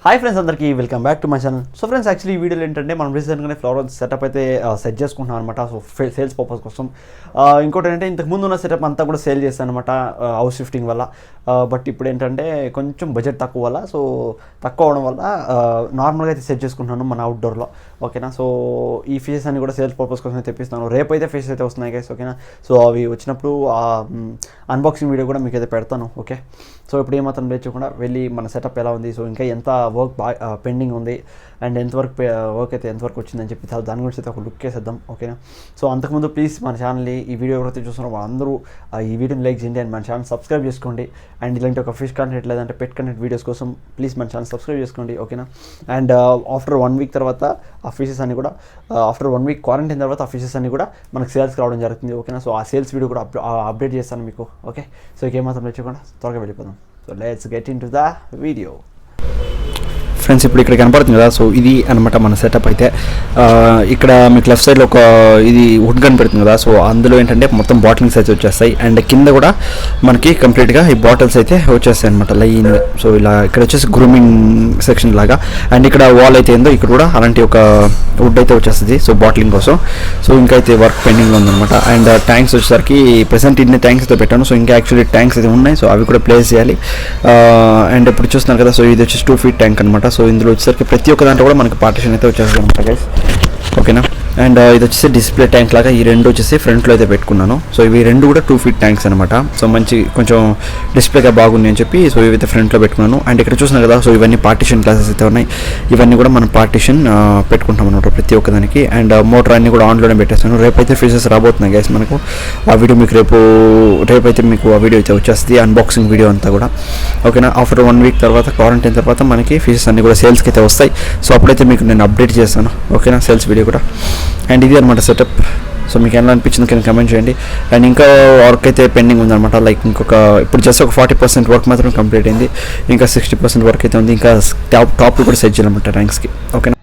Hi friends, అందరికీ welcome back to my channel. So friends, actually ఈ వీడియోలో ఏంటంటే మనం రీసెంట్గానే ఫ్లవర్ సెటప్ అయితే సెట్ చేసుకుంటున్నాం అనమాట. సో సేల్స్ పర్పస్ కోసం. ఇంకోటి ఏంటంటే ఇంతకుముందు ఉన్న సెటప్ అంతా కూడా సేల్ చేస్తాను అనమాట హౌస్ షిఫ్టింగ్ వల్ల. బట్ ఇప్పుడు ఏంటంటే కొంచెం బడ్జెట్ తక్కువ వల్ల, సో తక్కువ అవడం వల్ల నార్మల్గా అయితే సెట్ చేసుకుంటున్నాను మన అవుట్డోర్లో. ఓకేనా. సో ఈ ఫీసెస్ అన్ని కూడా సేల్స్ పర్పస్ కోసం తెప్పిస్తాను. రేపు అయితే ఫీసెస్ అయితే వస్తున్నాయి గైస్. ఓకేనా. సో అవి వచ్చినప్పుడు అన్బాక్సింగ్ వీడియో కూడా మీకు అయితే పెడతాను. ఓకే. సో ఇప్పుడు ఏమాత్రం లేచకుండా వెళ్ళి మన సెటప్ ఎలా ఉంది, సో ఇంకా ఎంత వర్క్ పెండింగ్ ఉంది అండ్ ఎంతవరకు వర్క్ అయితే ఎంతవరకు వచ్చిందని చెప్పి దాని గురించి అయితే ఒక లుక్ వేసేద్దాం. ఓకేనా. సో అంతకుముందు ప్లీజ్ మన ఛానల్ని ఈ వీడియో ఎవరైతే చూస్తున్నారో వాళ్ళందరూ ఈ వీడియోని లైక్ చేయండి అండ్ మన ఛానల్ సబ్స్క్రైబ్ చేసుకోండి. అండ్ ఇలాంటి ఒక ఫిష్ కంటెంట్ లేదంటే పెట్ కంటెంట్ వీడియోస్ కోసం ప్లీజ్ మన ఛానల్ సబ్స్క్రైబ్ చేసుకోండి. ఓకేనా. అండ్ ఆఫ్టర్ 1 వీక్ తర్వాత ఆ ఫిషెస్ అన్ని కూడా ఆఫ్టర్ 1 వీక్ క్వారంటైన్ తర్వాత ఆ ఫిషెస్ అన్ని కూడా మనకు సేల్స్కి రావడం జరుగుతుంది. ఓకేనా. సో ఆ సేల్స్ వీడియో కూడా అప్డేట్ చేస్తాను మీకు. ఓకే. సో ఇంకేమాత్రం లేచకుండా త్వరగా వెళ్ళిపోదాం. So let's get in to the video. Friends, ఇప్పుడు ఇక్కడ కనపడుతుంది కదా, సో ఇది అనమాట మన సెటప్ అయితే. ఇక్కడ మీకు లెఫ్ట్ సైడ్లో ఒక ఇది వుడ్ గన్ పెడుతుంది కదా, సో అందులో ఏంటంటే మొత్తం బాటిల్స్ అయితే వచ్చేస్తాయి. అండ్ కింద కూడా మనకి కంప్లీట్గా ఈ బాటిల్స్ అయితే వచ్చేస్తాయి అనమాట లైన్గా. సో ఇలా ఇక్కడ వచ్చేసి గ్రూమింగ్ సెక్షన్ లాగా. అండ్ ఇక్కడ వాల్ అయితే ఏందో ఇక్కడ కూడా అలాంటి ఒక వుడ్ అయితే వచ్చేస్తుంది, సో బాటిలింగ్ కోసం. సో ఇంకా అయితే వర్క్ పెండింగ్లో ఉందన్నమాట. అండ్ ట్యాంక్స్ వచ్చేసరికి ప్రెసెంట్ ఇన్ని ట్యాంక్స్ అయితే పెట్టాను. సో ఇంకా యాక్చువల్లీ ట్యాంక్స్ అయితే ఉన్నాయి, సో అవి కూడా ప్లేస్ చేయాలి. అండ్ ఇప్పుడు చూస్తున్నారు కదా, సో ఇది వచ్చేసి 2 feet ట్యాంక్ అనమాట. సో ఇందులో వచ్చేసరికి ప్రతి ఒక్క దాంట్లో కూడా మనకి పార్టిషన్ అయితే వచ్చేస్తుంది అనమాట గైస్. ఓకేనా. అండ్ ఇది వచ్చేసి డిస్ప్లే ట్యాంక్ లాగా ఈ రెండు వచ్చేసి ఫ్రంట్లో అయితే పెట్టుకున్నాను. సో ఇవి రెండు కూడా 2 feet ట్యాంక్స్ అనమాట. సో మంచి కొంచెం డిస్ప్లేగా బాగుంది అని చెప్పి సో ఇవైతే ఫ్రంట్లో పెట్టుకున్నాను. అండ్ ఇక్కడ చూస్తున్నారు కదా, సో ఇవన్నీ పార్టిషన్ క్లాసెస్ అయితే ఉన్నాయి. ఇవన్నీ కూడా మనం పార్టిషన్ పెట్టుకుంటాం అనమాట ప్రతి ఒక్కదానికి. అండ్ మోటార్ అన్ని కూడా ఆన్లోనే పెట్టేస్తాను. రేపైతే ఫీచర్స్ రాబోతున్నాయి గైస్ మనకు. ఆ వీడియో మీకు రేపైతే మీకు ఆ వీడియో అయితే వచ్చేస్తుంది, అన్బాక్సింగ్ వీడియో అంతా కూడా. ఓకేనా. ఆఫ్టర్ 1 వీక్ తర్వాత క్వారంటైన్ తర్వాత మనకి ఫీచర్స్ అన్ని కూడా సేల్స్కి అయితే వస్తాయి. సో అప్పుడైతే మీకు నేను అప్డేట్ చేస్తాను. ఓకేనా, సేల్స్ వీడియో కూడా. అండ్ ఇది అనమాట సెటప్. సో మీకు ఎలా అనిపించింది కింద కమెంట్ చేయండి. అండ్ ఇంకా వర్క్ అయితే పెండింగ్ ఉందన్నమాట. లైక్ ఇప్పుడు జస్ట్ ఒక 40% వర్క్ మాత్రం కంప్లీట్ అయింది. ఇంకా 60% వర్క్ అయితే ఉంది. ఇంకా టాప్ కూడా సెట్ చేయాలన్నమాట ర్యాంక్స్కి. ఓకేనా.